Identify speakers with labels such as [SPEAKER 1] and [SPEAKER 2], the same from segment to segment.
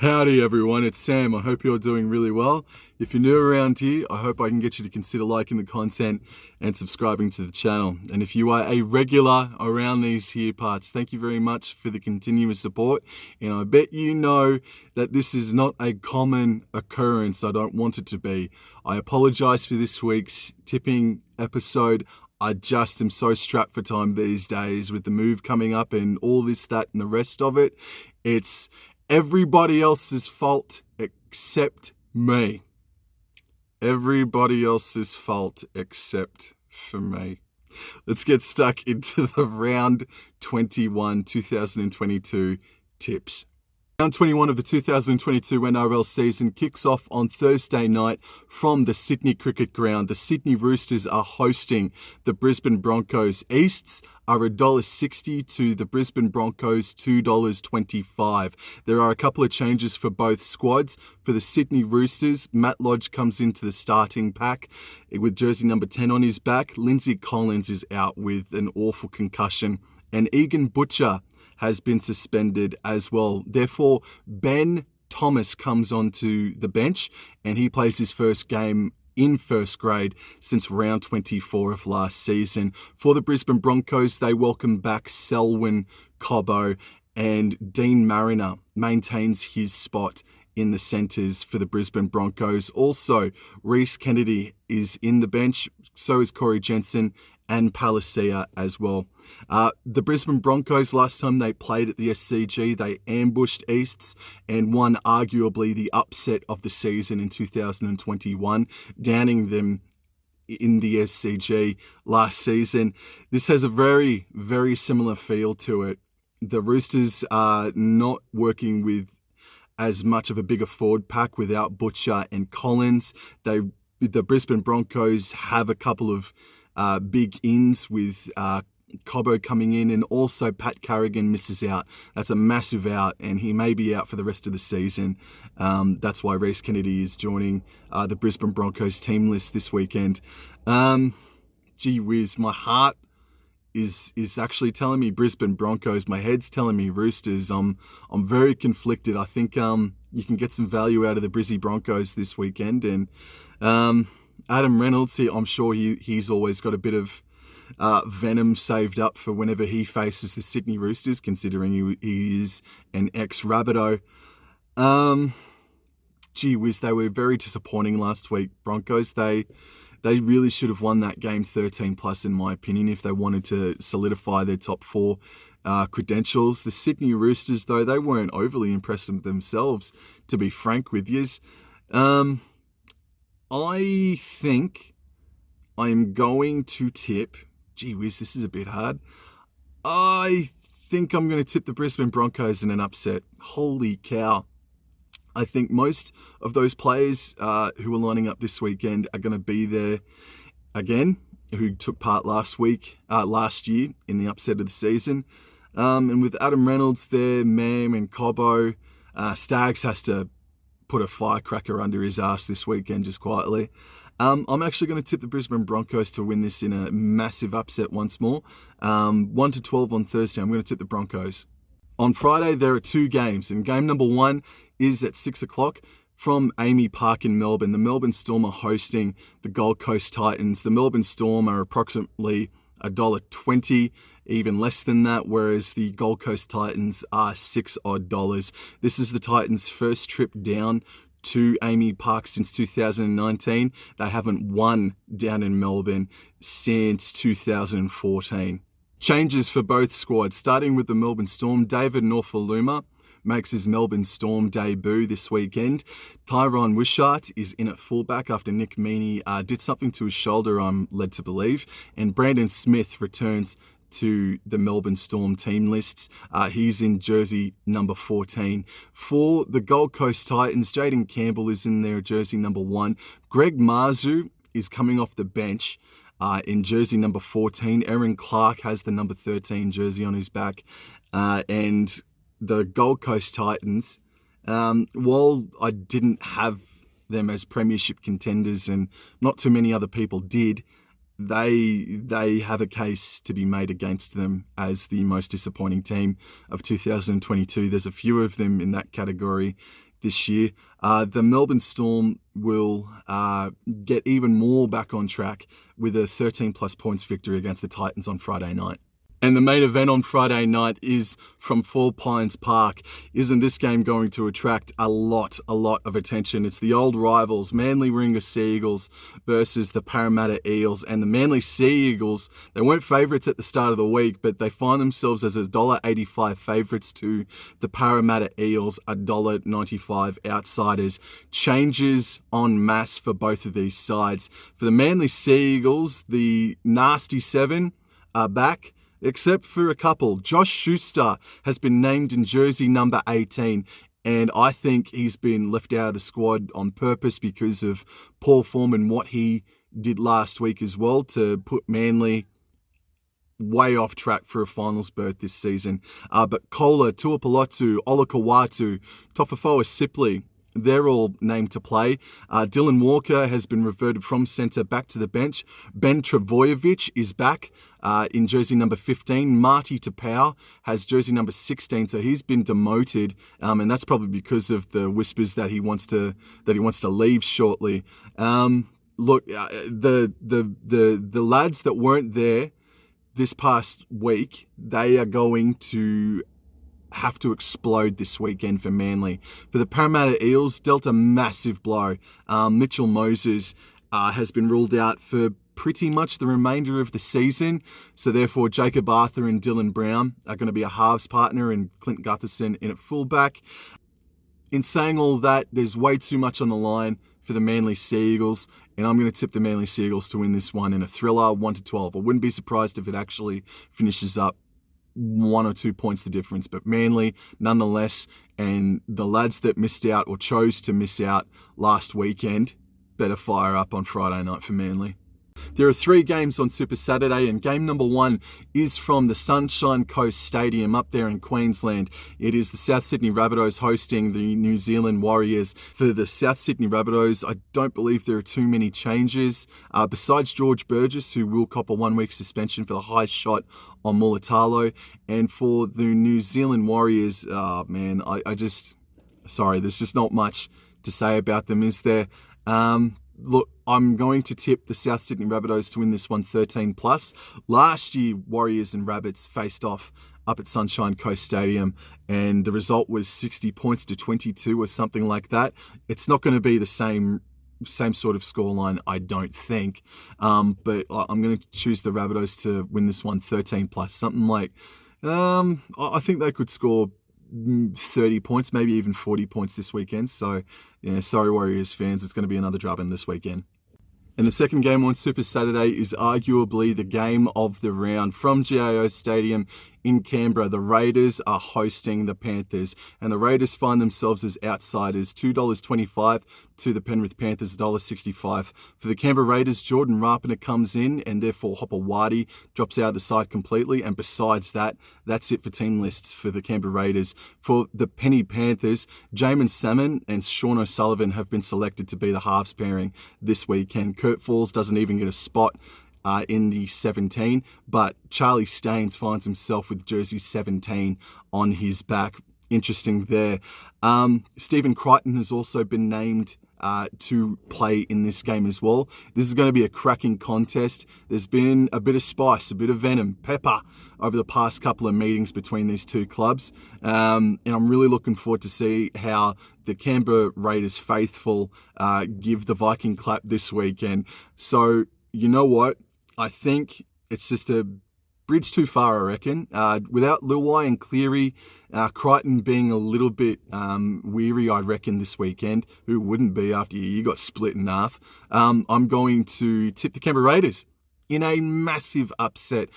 [SPEAKER 1] Howdy everyone, it's Sam. I hope you're doing really well. If you're new around here, I hope I can get you to consider liking the content and subscribing to the channel. And if you are a regular around these here parts, thank you very much for the continuous support. And I bet you know that this is not a common occurrence. I don't want it to be. I apologize for this week's tipping episode. I just am so strapped for time these days with the move coming up and all this, that, and the rest of it. It's everybody else's fault except me. Everybody else's fault except for me. Let's get stuck into the round 21 2022 tips. Round 21 of the 2022 NRL season kicks off on Thursday night from the Sydney Cricket Ground. The Sydney Roosters are hosting the Brisbane Broncos. Easts are $1.60 to the Brisbane Broncos $2.25. There are a couple of changes for both squads. For the Sydney Roosters, Matt Lodge comes into the starting pack with jersey number 10 on his back. Lindsay Collins is out with an awful concussion. And Egan Butcher has been suspended as well. Therefore, Ben Thomas comes onto the bench and he plays his first game in first grade since round 24 of last season. For the Brisbane Broncos, they welcome back Selwyn Cobbo, and Dean Mariner maintains his spot in the centres for the Brisbane Broncos. Also, Reece Kennedy is in the bench, so is Corey Jensen and Palacia as well. The Brisbane Broncos, last time they played at the SCG, they ambushed Easts and won arguably the upset of the season in 2021, downing them in the SCG last season. This has a very, very similar feel to it. The Roosters are not working with as much of a bigger forward pack without Butcher and Collins. The Brisbane Broncos have a couple of big ins with Cobbo coming in, and also Pat Carrigan misses out. That's a massive out, and he may be out for the rest of the season. That's why Reece Kennedy is joining the Brisbane Broncos team list this weekend. Gee whiz, my heart is actually telling me Brisbane Broncos. My head's telling me Roosters. I'm very conflicted. I think you can get some value out of the Brizzy Broncos this weekend, and Adam Reynolds, I'm sure he's always got a bit of venom saved up for whenever he faces the Sydney Roosters, considering he is an ex-Rabbitoh. Gee whiz, they were very disappointing last week. Broncos, they really should have won that game 13+ in my opinion if they wanted to solidify their top 4 credentials. The Sydney Roosters, though, they weren't overly impressive themselves, to be frank with yous. I think I'm going to tip, gee whiz, this is a bit hard. I think I'm going to tip the Brisbane Broncos in an upset. Holy cow. I think most of those players who are lining up this weekend are going to be there again, who took part last year in the upset of the season. And with Adam Reynolds there, Mam and Cobbo, Stags has to put a firecracker under his ass this weekend just quietly. I'm actually going to tip the Brisbane Broncos to win this in a massive upset once more. 1-12 on Thursday, I'm going to tip the Broncos. On Friday, there are 2 games, and game number 1 is at 6 o'clock from Amy Park in Melbourne. The Melbourne Storm are hosting the Gold Coast Titans. The Melbourne Storm are approximately $1.20, even less than that, whereas the Gold Coast Titans are $6 odd. This is the Titans' first trip down to Amy Park since 2019. They haven't won down in Melbourne since 2014. Changes for both squads, starting with the Melbourne Storm. David Norfoluma makes his Melbourne Storm debut this weekend. Tyrone Wishart is in at fullback after Nick Meaney did something to his shoulder, I'm led to believe. And Brandon Smith returns to the Melbourne Storm team lists. He's in jersey number 14. For the Gold Coast Titans, Jaden Campbell is in there, jersey number 1. Greg Marzu is coming off the bench in jersey number 14. Aaron Clark has the number 13 jersey on his back. And the Gold Coast Titans, while I didn't have them as premiership contenders and not too many other people did, they have a case to be made against them as the most disappointing team of 2022. There's a few of them in that category this year. The Melbourne Storm will get even more back on track with a 13-plus points victory against the Titans on Friday night. And the main event on Friday night is from Four Pines Park. Isn't this game going to attract a lot of attention? It's the old rivals, Manly Warringah Sea Eagles versus the Parramatta Eels. And the Manly Sea Eagles, they weren't favourites at the start of the week, but they find themselves as $1.85 favourites to the Parramatta Eels, $1.95 outsiders. Changes en masse for both of these sides. For the Manly Sea Eagles, the Nasty Seven are back, except for a couple. Josh Schuster has been named in jersey number 18, and I think he's been left out of the squad on purpose because of poor form and what he did last week as well to put Manly way off track for a finals berth this season. But Kola, Tuapolotu, Olakawatu, Tofafoa Sipley, they're all named to play. Dylan Walker has been reverted from centre back to the bench. Ben Travojevic is back in jersey number 15. Marty Tapau has jersey number 16, so he's been demoted, and that's probably because of the whispers that he wants to leave shortly. Look, the lads that weren't there this past week, they are going to have to explode this weekend for Manly. For the Parramatta Eels, dealt a massive blow. Mitchell Moses has been ruled out for pretty much the remainder of the season. So therefore, Jacob Arthur and Dylan Brown are going to be a halves partner and Clint Gutherson in at fullback. In saying all that, there's way too much on the line for the Manly Sea Eagles, and I'm going to tip the Manly Sea Eagles to win this one in a thriller, 1-12. I wouldn't be surprised if it actually finishes up 1 or 2 points the difference, but Manly nonetheless, and the lads that missed out or chose to miss out last weekend better fire up on Friday night for Manly. There are 3 games on Super Saturday, and game number 1 is from the Sunshine Coast Stadium up there in Queensland. It is the South Sydney Rabbitohs hosting the New Zealand Warriors. For the South Sydney Rabbitohs, I don't believe there are too many changes. Besides George Burgess, who will cop a 1-week suspension for the high shot on Mulatalo. And for the New Zealand Warriors, there's just not much to say about them, is there? Look, I'm going to tip the South Sydney Rabbitohs to win this one 13+. Last year, Warriors and Rabbits faced off up at Sunshine Coast Stadium, and the result was 60 points to 22 or something like that. It's not going to be the same sort of scoreline, I don't think. But I'm going to choose the Rabbitohs to win this one 13+. Something like, I think they could score 30 points, maybe even 40 points this weekend. So, yeah, sorry Warriors fans, it's going to be another drubbing this weekend. And the second game on Super Saturday is arguably the game of the round. From GIO Stadium in Canberra, the Raiders are hosting the Panthers, and the Raiders find themselves as outsiders, $2.25 to the Penrith Panthers, $1.65. For the Canberra Raiders, Jordan Rapiner comes in, and therefore Hopewadi drops out of the side completely, and besides that, that's it for team lists for the Canberra Raiders. For the Penny Panthers, Jamin Salmon and Sean O'Sullivan have been selected to be the halves pairing this weekend. Kurt Falls doesn't even get a spot in the 17, but Charlie Staines finds himself with jersey 17 on his back. Interesting there. Stephen Crichton has also been named to play in this game as well. This is going to be a cracking contest. There's been a bit of spice, a bit of venom, pepper over the past couple of meetings between these two clubs. And I'm really looking forward to see how the Canberra Raiders faithful give the Viking clap this weekend. So, you know what? I think it's just a bridge too far, I reckon. Without Luai and Cleary, Crichton being a little bit weary, I reckon, this weekend. Who wouldn't be after you got split in half? I'm going to tip the Canberra Raiders in a massive upset.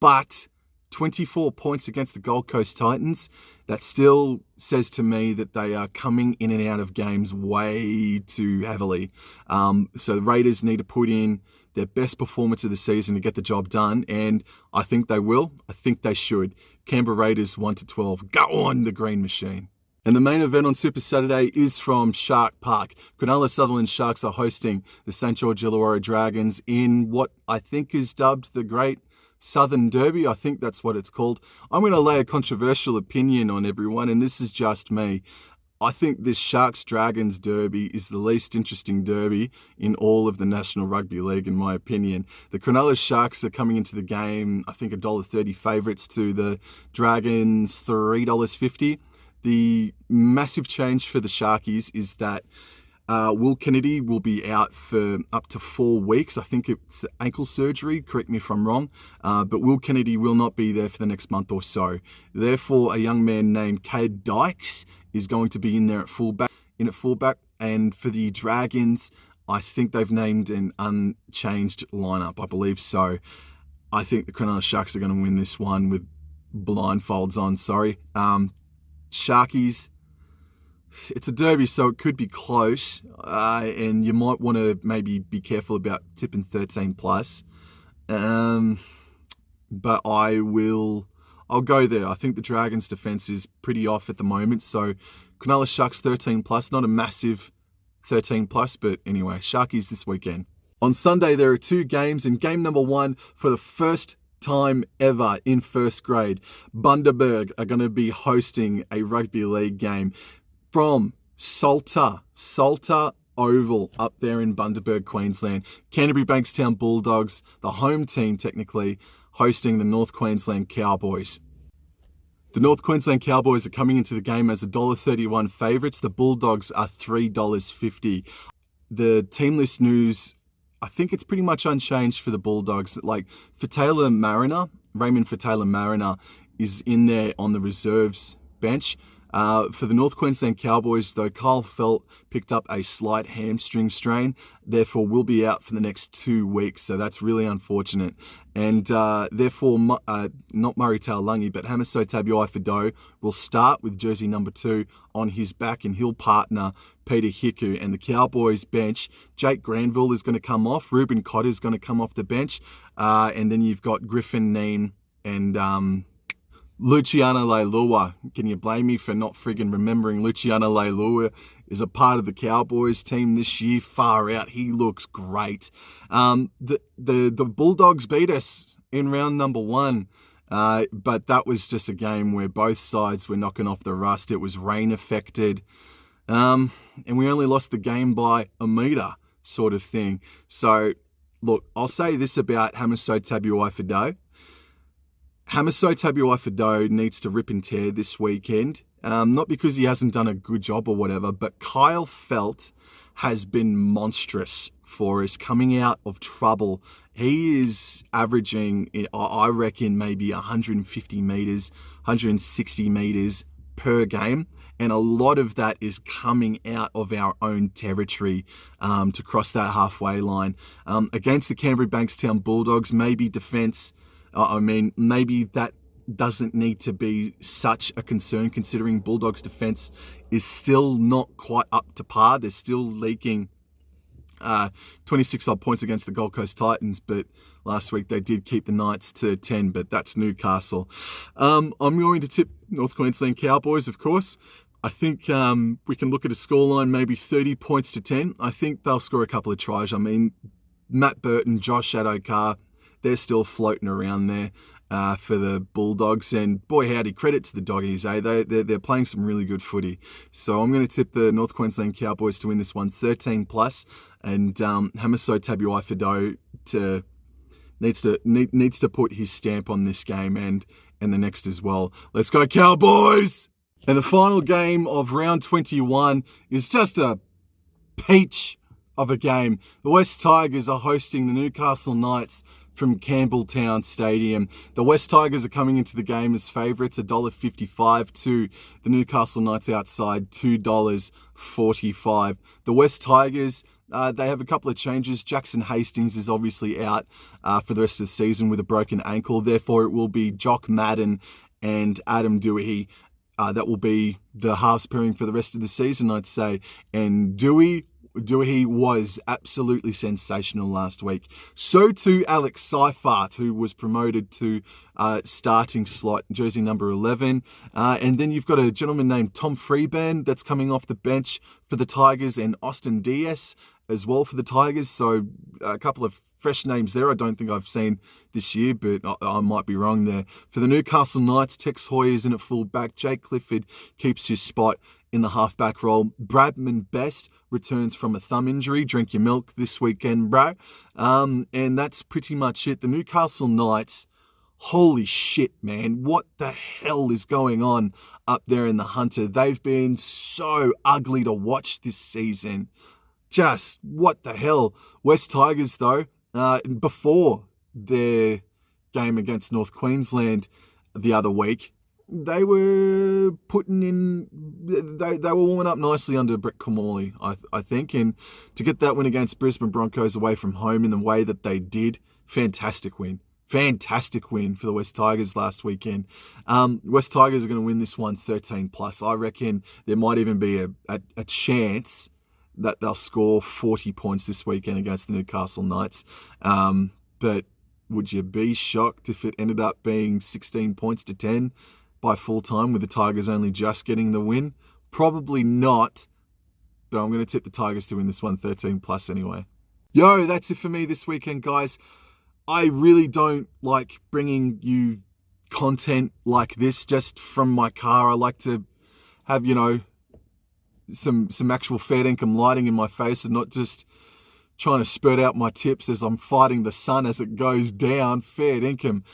[SPEAKER 1] But 24 points against the Gold Coast Titans, that still says to me that they are coming in and out of games way too heavily. So the Raiders need to put in their best performance of the season to get the job done, and I think they will. I think they should. Canberra Raiders 1-12. Go on, the Green Machine. And the main event on Super Saturday is from Shark Park. Cronulla Sutherland Sharks are hosting the St. George Illawarra Dragons in what I think is dubbed the Great Southern Derby. I think that's what it's called. I'm going to lay a controversial opinion on everyone, and this is just me. I think this Sharks-Dragons derby is the least interesting derby in all of the National Rugby League, in my opinion. The Cronulla Sharks are coming into the game, I think $1.30 favourites to the Dragons, $3.50. The massive change for the Sharkies is that Will Kennedy will be out for up to 4 weeks. I think it's ankle surgery, correct me if I'm wrong, but Will Kennedy will not be there for the next month or so. Therefore, a young man named Cade Dykes is going to be in there at fullback. And for the Dragons, I think they've named an unchanged lineup. I believe so. I think the Cronulla Sharks are going to win this one with blindfolds on. Sharkies, it's a derby, so it could be close, and you might want to maybe be careful about tipping 13 plus. But I'll go there. I think the Dragons' defense is pretty off at the moment, so Cronulla Sharks 13 plus, not a massive 13 plus, but anyway, Sharkies this weekend. On Sunday, there are 2 games, and game number 1 for the first time ever in first grade, Bundaberg are going to be hosting a rugby league game from Salter Oval up there in Bundaberg, Queensland. Canterbury Bankstown Bulldogs, the home team technically, hosting the North Queensland Cowboys. The North Queensland Cowboys are coming into the game as $1.31 favourites. The Bulldogs are $3.50. The team list news, I think it's pretty much unchanged for the Bulldogs. Like, Raymond Fatala-Mariner is in there on the reserves bench. For the North Queensland Cowboys, though, Kyle Felt picked up a slight hamstring strain, therefore will be out for the next 2 weeks. So that's really unfortunate. And therefore, not Murray Taulagi, but Hamiso Tabuai-Fidow will start with jersey number 2 on his back, and he'll partner Peter Hiku. And the Cowboys bench, Jake Granville is going to come off. Ruben Cotter is going to come off the bench. And then you've got Griffin Neen and Luciano Leilua. Can you blame me for not friggin' remembering Luciano Leilua is a part of the Cowboys team this year? Far out. He looks great. The Bulldogs beat us in round number 1. But that was just a game where both sides were knocking off the rust. It was rain affected. And we only lost the game by a metre, sort of thing. So, look, I'll say this about Hamiso Tabuai-Fidow. Hamiso Tabuai-Fidow needs to rip and tear this weekend. Not because he hasn't done a good job or whatever, but Kyle Felt has been monstrous for us, coming out of trouble. He is averaging, I reckon, maybe 150 metres, 160 metres per game. And a lot of that is coming out of our own territory to cross that halfway line. Against the Canterbury Bankstown Bulldogs, maybe defence, maybe that doesn't need to be such a concern, considering Bulldogs' defence is still not quite up to par. They're still leaking 26 odd points against the Gold Coast Titans, but last week they did keep the Knights to 10, but that's Newcastle. I'm going to tip North Queensland Cowboys, of course. I think we can look at a scoreline, maybe 30 points to 10. I think they'll score a couple of tries. I mean, Matt Burton, Josh Adokar, they're still floating around there for the Bulldogs. And boy, howdy, credit to the Doggies, eh? They're playing some really good footy. So I'm going to tip the North Queensland Cowboys to win this one, 13 plus. And Hamiso Tabuai-Fidow needs to put his stamp on this game and the next as well. Let's go, Cowboys! And the final game of round 21 is just a peach of a game. The West Tigers are hosting the Newcastle Knights from Campbelltown Stadium. The West Tigers are coming into the game as favourites, $1.55 to the Newcastle Knights outside, $2.45. The West Tigers, they have a couple of changes. Jackson Hastings is obviously out for the rest of the season with a broken ankle. Therefore, it will be Jock Madden and Adam Dewey. That will be the halves pairing for the rest of the season, I'd say. And Dewey was absolutely sensational last week. So too Alex Seifert, who was promoted to starting slot, jersey number 11. And then you've got a gentleman named Tom Freeburn that's coming off the bench for the Tigers, and Austin Diaz as well for the Tigers. So a couple of fresh names there I don't think I've seen this year, but I might be wrong there. For the Newcastle Knights, Tex Hoy is in at full back. Jake Clifford keeps his spot in the halfback role. Bradman Best returns from a thumb injury. Drink your milk this weekend, bro. And that's pretty much it. The Newcastle Knights, holy shit, man. What the hell is going on up there in the Hunter? They've been so ugly to watch this season. Just what the hell. West Tigers, though, before their game against North Queensland the other week, they were they were warming up nicely under Brett Comorley, I think. And to get that win against Brisbane Broncos away from home in the way that they did, fantastic win. Fantastic win for the West Tigers last weekend. West Tigers are going to win this one 13+. I reckon there might even be a chance that they'll score 40 points this weekend against the Newcastle Knights. But would you be shocked if it ended up being 16 points to 10 by full time with the Tigers only just getting the win? Probably not, but I'm going to tip the Tigers to win this one 13+ anyway. Yo, that's it for me this weekend, guys. I really don't like bringing you content like this just from my car. I like to have, some actual fair income lighting in my face and not just trying to spurt out my tips as I'm fighting the sun as it goes down. Fair income.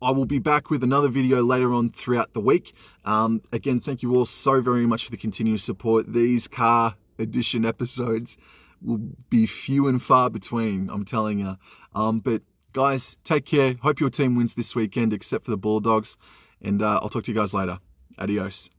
[SPEAKER 1] I will be back with another video later on throughout the week. Again, thank you all so very much for the continued support. These car edition episodes will be few and far between, I'm telling you. But guys, take care. Hope your team wins this weekend, except for the Bulldogs. And I'll talk to you guys later. Adios.